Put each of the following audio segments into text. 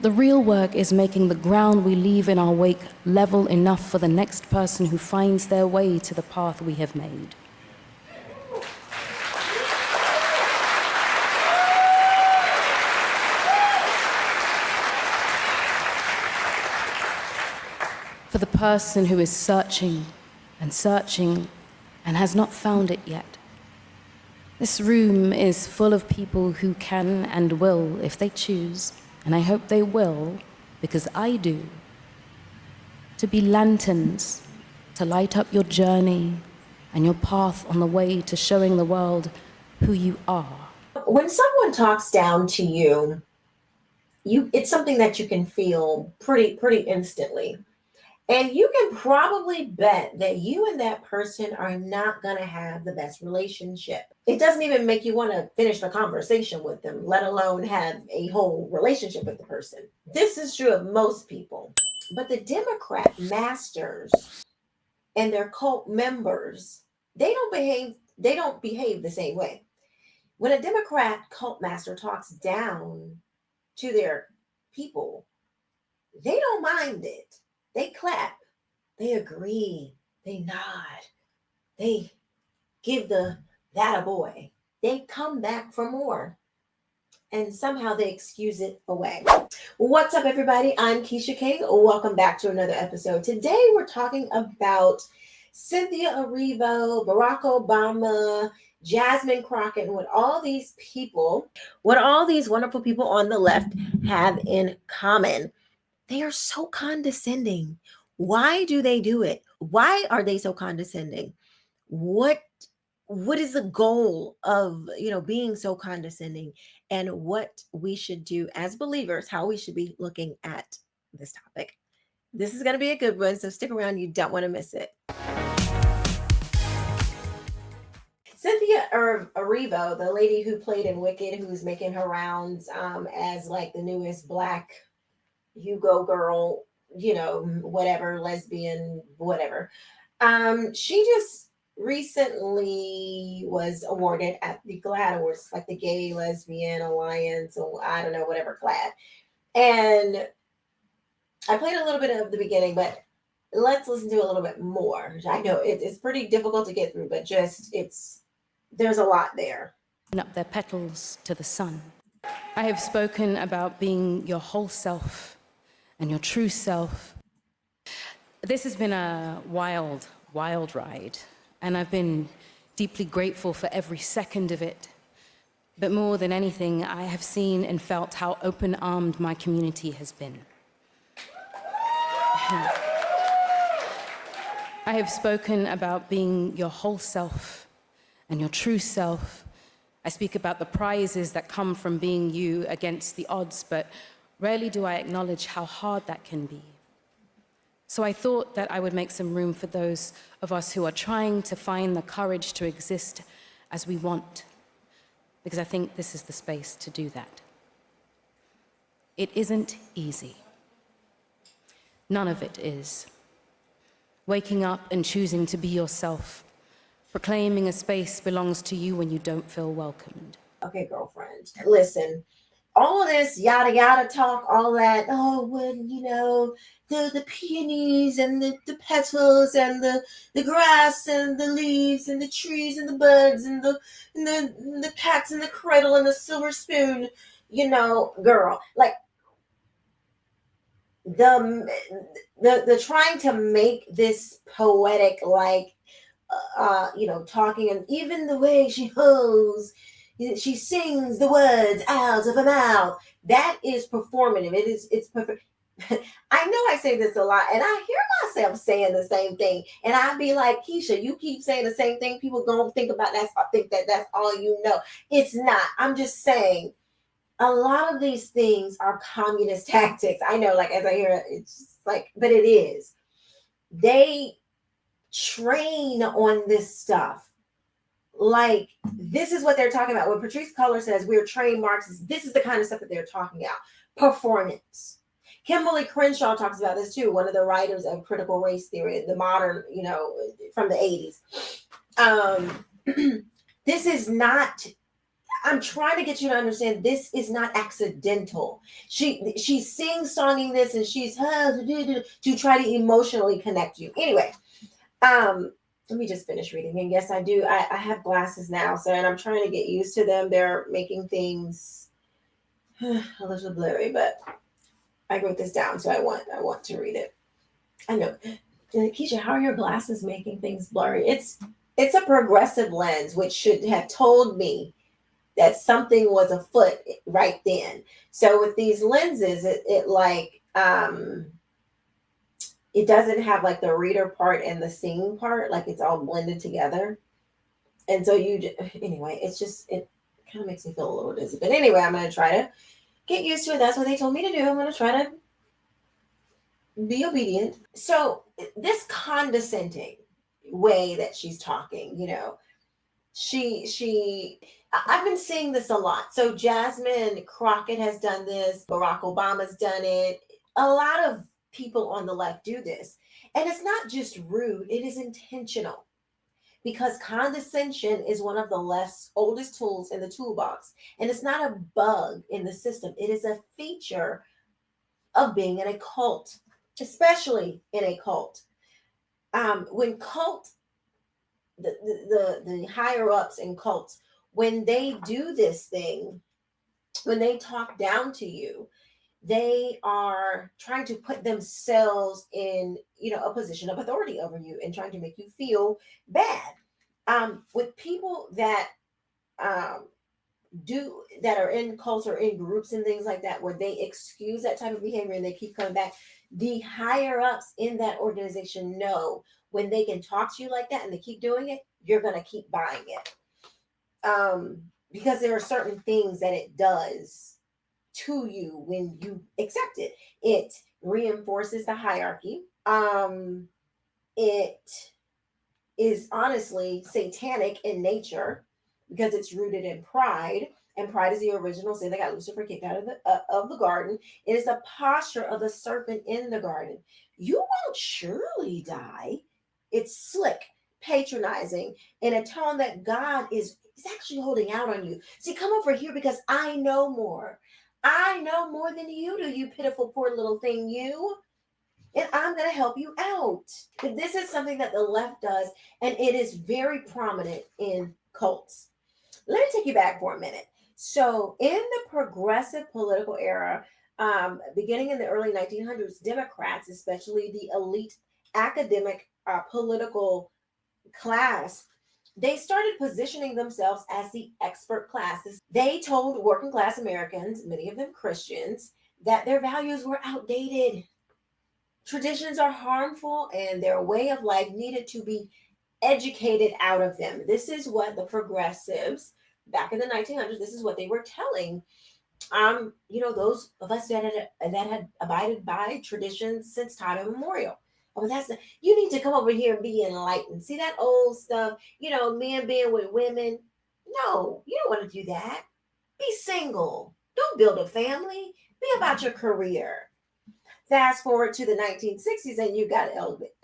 But the real work is making the ground we leave in our wake level enough for the next person who finds their way to the path we have made. For the person who is searching and searching and has not found it yet. This room is full of people who can and will, if they choose, and I hope they will, because I do, to be lanterns, to light up your journey and your path on the way to showing the world who you are. When someone talks down to you, it's something that you can feel pretty instantly. And you can probably bet that you and that person are not going to have the best relationship. It doesn't even make you want to finish the conversation with them, let alone have a whole relationship with the person. This is true of most people. But the Democrat masters and their cult members, they don't behave the same way. When a Democrat cult master talks down to their people, they don't mind it. They clap, they agree, they nod, they give that a boy. They come back for more. And somehow they excuse it away. What's up, everybody? I'm Quisha King. Welcome back to another episode. Today we're talking about Cynthia Erivo, Barack Obama, Jasmine Crockett, and what all these wonderful people on the left have in common. They are so condescending. Why do they do it? Why are they so condescending? What is the goal of being so condescending, and what we should do as believers, how we should be looking at this topic? This is going to be a good one, so stick around. You don't want to miss it. Cynthia Erivo, the lady who played in Wicked, who's making her rounds as like the newest Black Hugo girl, whatever, lesbian, whatever. She just recently was awarded at the GLAAD Awards, like the Gay Lesbian Alliance, or I don't know, whatever, GLAAD. And I played a little bit of the beginning, but let's listen to a little bit more. I know it's pretty difficult to get through, but there's a lot there. Up their petals to the sun. I have spoken about being your whole self and your true self. This has been a wild, wild ride, and I've been deeply grateful for every second of it. But more than anything, I have seen and felt how open-armed my community has been. I have spoken about being your whole self and your true self. I speak about the prizes that come from being you against the odds, but rarely do I acknowledge how hard that can be. So I thought that I would make some room for those of us who are trying to find the courage to exist as we want, because I think this is the space to do that. It isn't easy. None of it is. Waking up and choosing to be yourself, proclaiming a space belongs to you when you don't feel welcomed. Okay, girlfriend, listen. All of this yada yada talk, all that, the peonies and the petals and the grass and the leaves and the trees and the buds and the cats and the cradle and the silver spoon, girl, like the trying to make this poetic, like talking, and even the way she holds, she sings the words out of her mouth. That is performative. It's perfect. I know I say this a lot, and I hear myself saying the same thing, and I'd be like, Quisha, you keep saying the same thing. People don't think that's all you know. It's not. I'm just saying, a lot of these things are communist tactics. I know, like, as I hear it, it's just like, but it is. They train on this stuff. Like, this is what they're talking about. When Patrice Cullors says we're trained Marxists, this is the kind of stuff that they're talking about. Performance. Kimberly Crenshaw talks about this too, one of the writers of critical race theory, the modern, from the 80s. This is not, I'm trying to get you to understand this is not accidental. She's sing-songing this and she's to try to emotionally connect you. Anyway, let me just finish reading. And yes, I do. I have glasses now, so and I'm trying to get used to them. They're making things a little blurry, but I wrote this down, so I want to read it. I know. Quisha, how are your glasses making things blurry? It's a progressive lens, which should have told me that something was afoot right then. So with these lenses, it like it doesn't have like the reader part and the seeing part, like it's all blended together. And so anyway, it kind of makes me feel a little dizzy. But anyway, I'm gonna try to get used to it. That's what they told me to do. I'm gonna try to be obedient. So this condescending way that she's talking, I've been seeing this a lot. So Jasmine Crockett has done this, Barack Obama's done it. A lot of people on the left do this. And it's not just rude, it is intentional. Because condescension is one of the left's oldest tools in the toolbox. And it's not a bug in the system. It is a feature of being in a cult, especially in a cult. When the higher ups in cults, when they do this thing, when they talk down to you, they are trying to put themselves in a position of authority over you and trying to make you feel bad. With people that that are in cults or in groups and things like that, where they excuse that type of behavior and they keep coming back, the higher ups in that organization know when they can talk to you like that and they keep doing it, you're going to keep buying it. Because there are certain things that it does to you when you accept it. It reinforces the hierarchy. It is honestly satanic in nature because it's rooted in pride, and pride is the original sin that got Lucifer kicked out of the garden. It is the posture of the serpent in the garden. You won't surely die. It's slick, patronizing, in a tone that God is actually holding out on you. See, come over here because I know more. I know more than you do, you pitiful poor little thing, you. And I'm going to help you out. This is something that the left does, and it is very prominent in cults. Let me take you back for a minute. So in the progressive political era, beginning in the early 1900s, Democrats, especially the elite academic political class, they started positioning themselves as the expert classes. They told working class Americans, many of them Christians, that their values were outdated. Traditions are harmful and their way of life needed to be educated out of them. This is what the progressives back in the 1900s, this is what they were telling those of us that had abided by traditions since time immemorial. Oh, you need to come over here and be enlightened. See that old stuff, men being with women. No, you don't want to do that. Be single. Don't build a family. Be about your career. Fast forward to the 1960s, and you got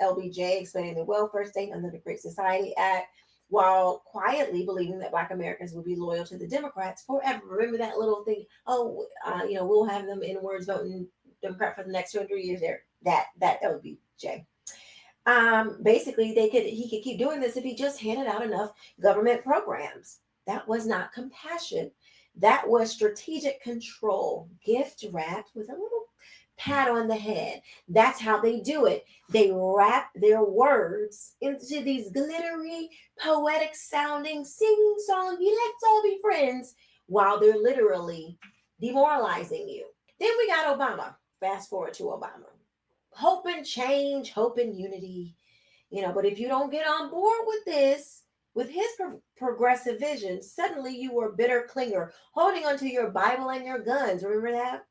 LBJ explaining the welfare state under the Great Society Act, while quietly believing that Black Americans would be loyal to the Democrats forever. Remember that little thing? We'll have them in words voting Democrat for the next 200 years. There, that LBJ. Basically, he could keep doing this if he just handed out enough government programs. That was not compassion. That was strategic control, gift wrapped with a little pat on the head. That's how they do it. They wrap their words into these glittery, poetic sounding, sing-song, let's all be friends, while they're literally demoralizing you. Then we got Obama. Fast forward to Obama. Hope and change, hope and unity. But if you don't get on board with this, with his progressive vision, suddenly you were a bitter clinger, holding onto your Bible and your guns. Remember that?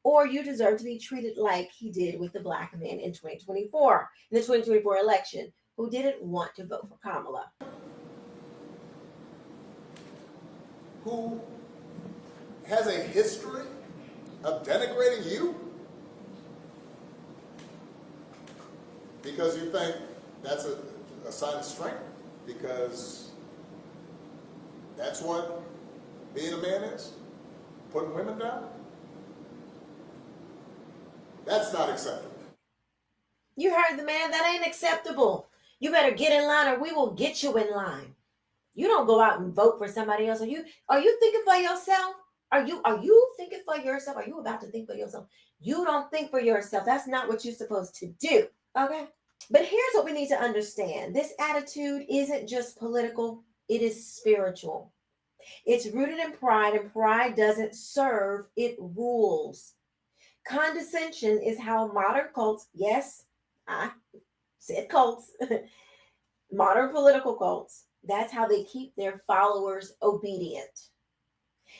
Or you deserve to be treated like he did with the Black man in 2024, in the 2024 election, who didn't want to vote for Kamala. Who has a history of denigrating you because you think that's a sign of strength, because that's what being a man is? Putting women down? That's not acceptable. You heard the man. That ain't acceptable. You better get in line or we will get you in line. You don't go out and vote for somebody else. Are you thinking for yourself? Are you thinking for yourself? Are you about to think for yourself? You don't think for yourself. That's not what you're supposed to do. Okay? But here's what we need to understand. This attitude isn't just political, it is spiritual. It's rooted in pride, and pride doesn't serve, it rules. Condescension is how modern cults, yes, I said cults, modern political cults, that's how they keep their followers obedient.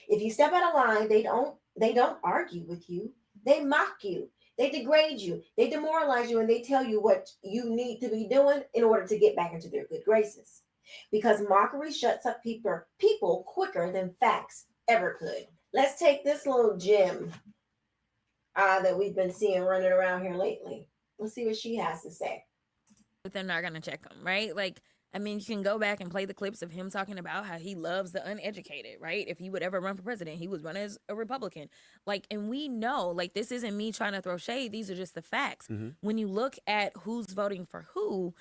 If you step out of line, they don't argue with you. They mock you. They degrade you. They demoralize you, and they tell you what you need to be doing in order to get back into their good graces. Because mockery shuts up people quicker than facts ever could. Let's take this little gem that we've been seeing running around here lately. Let's see what she has to say. But they're not going to check them, right? Like, I mean, you can go back and play the clips of him talking about how he loves the uneducated, right? If he would ever run for president, he would run as a Republican. Like, and we know, like, this isn't me trying to throw shade. These are just the facts. When you look at who's voting for who,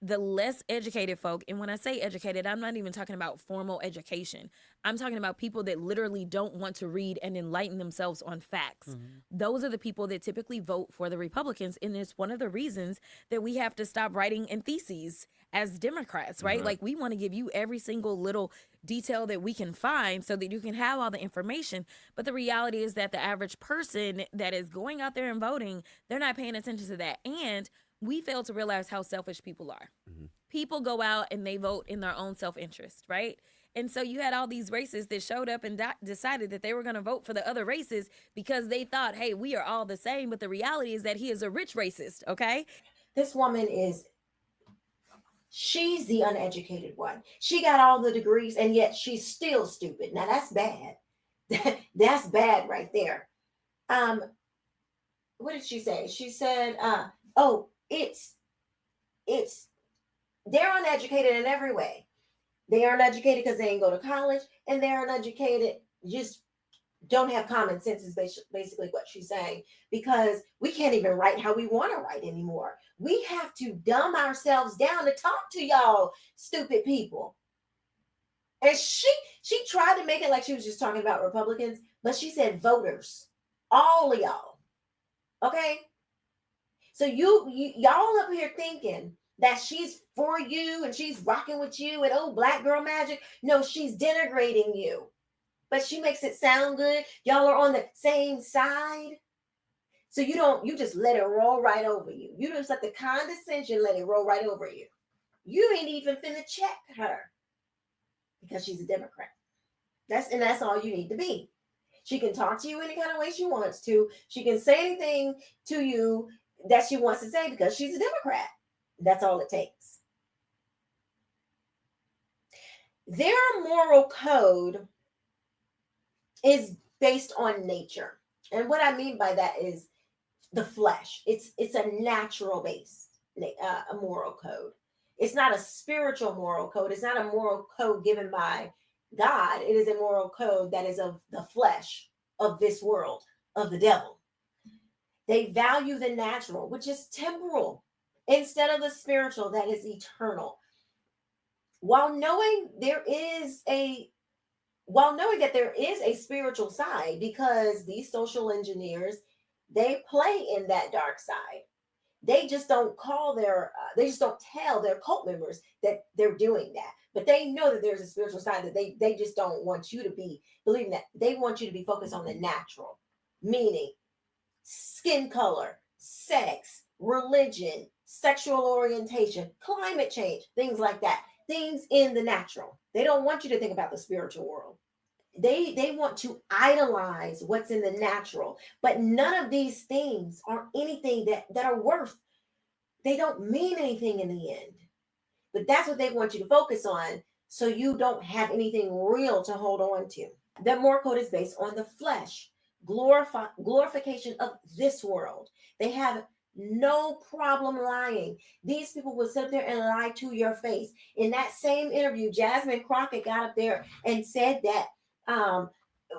the less educated folk, and when I say educated, I'm not even talking about formal education. I'm talking about people that literally don't want to read and enlighten themselves on facts. Those are the people that typically vote for the Republicans, and it's one of the reasons that we have to stop writing in theses as Democrats, right? Like, we want to give you every single little detail that we can find so that you can have all the information. But the reality is that the average person that is going out there and voting, they're not paying attention to that. And we fail to realize how selfish people are. People go out and they vote in their own self-interest, right? And so you had all these racists that showed up and decided that they were going to vote for the other races because they thought, hey, we are all the same. But the reality is that he is a rich racist, okay? This woman she's the uneducated one. She got all the degrees and yet she's still stupid. Now that's bad. That's bad right there. What did she say? She said, it's they're uneducated in every way. They aren't educated because they ain't go to college, and they're uneducated, just don't have common sense is basically what she's saying, because we can't even write how we want to write anymore. We have to dumb ourselves down to talk to y'all stupid people. And she tried to make it like she was just talking about Republicans, but she said voters, all of y'all. Okay? So y'all up here thinking that she's for you and she's rocking with you and oh, black girl magic. No, she's denigrating you. But she makes it sound good. Y'all are on the same side. So you just let it roll right over you. You just let the condescension let it roll right over you. You ain't even finna check her because she's a Democrat. That's all you need to be. She can talk to you any kind of way she wants to. She can say anything to you that she wants to say because she's a Democrat. That's all it takes. Their moral code is based on nature. And what I mean by that is the flesh. It's a natural based a moral code. It's not a spiritual moral code. It's not a moral code given by God. It is a moral code that is of the flesh, of this world, of the devil. They value the natural, which is temporal, instead of the spiritual that is eternal. While knowing that there is a spiritual side, because these social engineers, they play in that dark side. They just don't tell their cult members that they're doing that. But they know that there's a spiritual side that they just don't want you to be believing that. They want you to be focused on the natural, meaning skin color, sex, religion, sexual orientation, climate change, things like that. Things in the natural. They don't want you to think about the spiritual world. They want to idolize what's in the natural, but none of these things are anything that are worth. They don't mean anything in the end. But that's what they want you to focus on, so you don't have anything real to hold on to. The moral code is based on the flesh, glorification of this world. They have no problem lying. These people will sit there and lie to your face. In that same interview, Jasmine Crockett got up there and said that Um,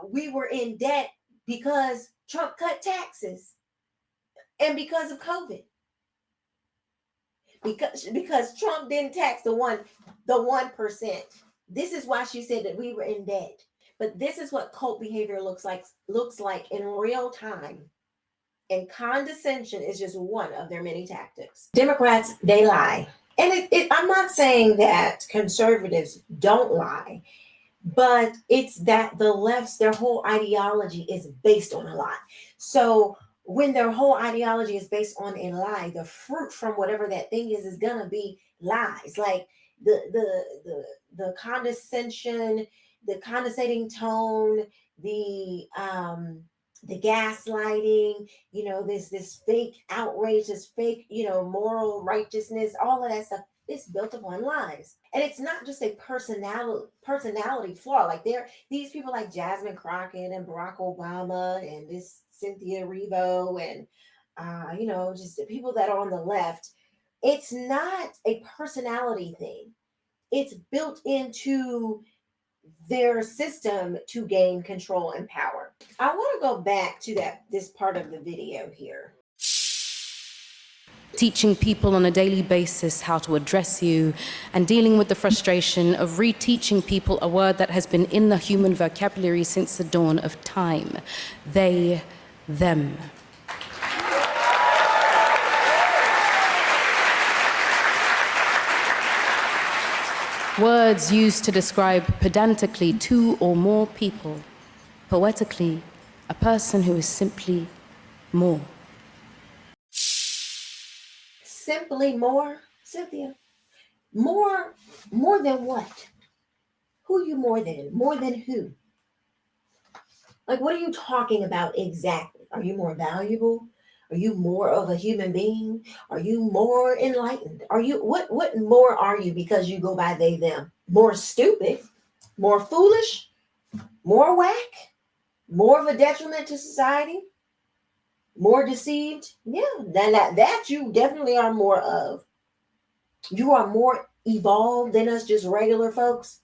we were in debt because Trump cut taxes and because of COVID. Because Trump didn't tax the 1%. This is why she said that we were in debt. But this is what cult behavior looks like in real time. And condescension is just one of their many tactics. Democrats, they lie. And I'm not saying that conservatives don't lie, but it's that the left's, their whole ideology is based on a lie. So when their whole ideology is based on a lie, the fruit from whatever that thing is gonna be lies. Like the condescension, the condescending tone, the gaslighting, this fake outrage, this fake, moral righteousness, all of that stuff is built upon lies. And it's not just a personality flaw. Like these people like Jasmine Crockett and Barack Obama and this Cynthia Erivo and just the people that are on the left. It's not a personality thing. It's built into their system to gain control and power. I want to go back to this part of the video here. Teaching people on a daily basis how to address you and dealing with the frustration of reteaching people a word that has been in the human vocabulary since the dawn of time. They, them. Words used to describe pedantically two or more people, poetically, a person who is simply more. Simply more, Cynthia? More than what? Who you more than? More than who? Like, what are you talking about exactly? Are you more valuable? Are you more of a human being? Are you more enlightened? Are you what more are you because you go by they, them? More stupid, more foolish, more whack, more of a detriment to society, more deceived? Yeah, then that you definitely are more of. You are more evolved than us just regular folks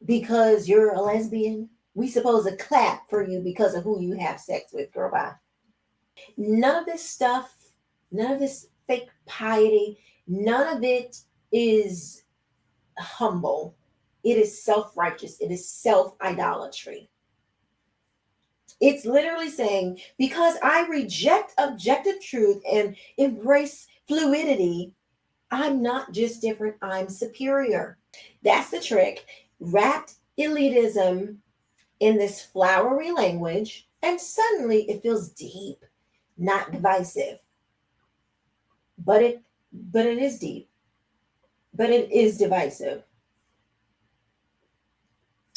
because you're a lesbian. We supposed to clap for you because of who you have sex with, girl. Bye. None of this stuff, none of this fake piety, none of it is humble. It is self-righteous. It is self-idolatry. It's literally saying, because I reject objective truth and embrace fluidity, I'm not just different, I'm superior. That's the trick. Wrapped elitism in this flowery language, and suddenly it feels deep, not divisive. But it is deep. But it is divisive.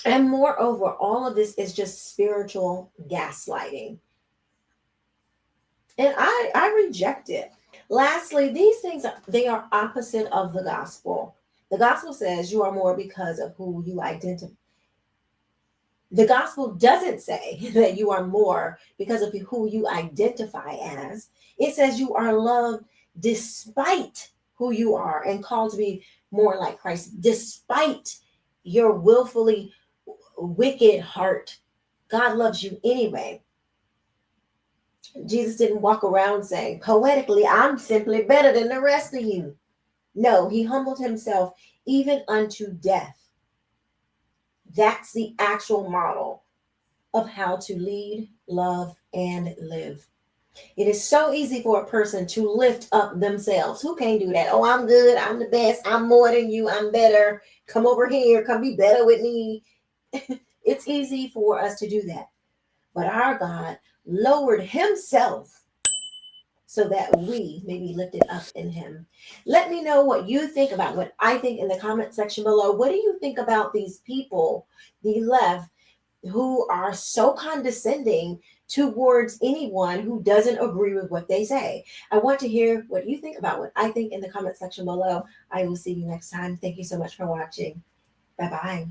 And moreover, all of this is just spiritual gaslighting. And I reject it. Lastly, these things, they are opposite of the gospel. The gospel says you are more because of who you identify. The gospel doesn't say that you are more because of who you identify as. It says you are loved despite who you are and called to be more like Christ, despite your willfully wicked heart. God loves you anyway. Jesus didn't walk around saying, poetically, I'm simply better than the rest of you. No, he humbled himself even unto death. That's the actual model of how to lead, love, and live. It is so easy for a person to lift up themselves. Who can't do that? Oh, I'm good. I'm the best. I'm more than you. I'm better. Come over here. Come be better with me. It's easy for us to do that. But our God lowered himself so that we may be lifted up in him. Let me know what you think about what I think in the comment section below. What do you think about these people, the left, who are so condescending towards anyone who doesn't agree with what they say? I want to hear what you think about what I think in the comment section below. I will see you next time. Thank you so much for watching. Bye-bye.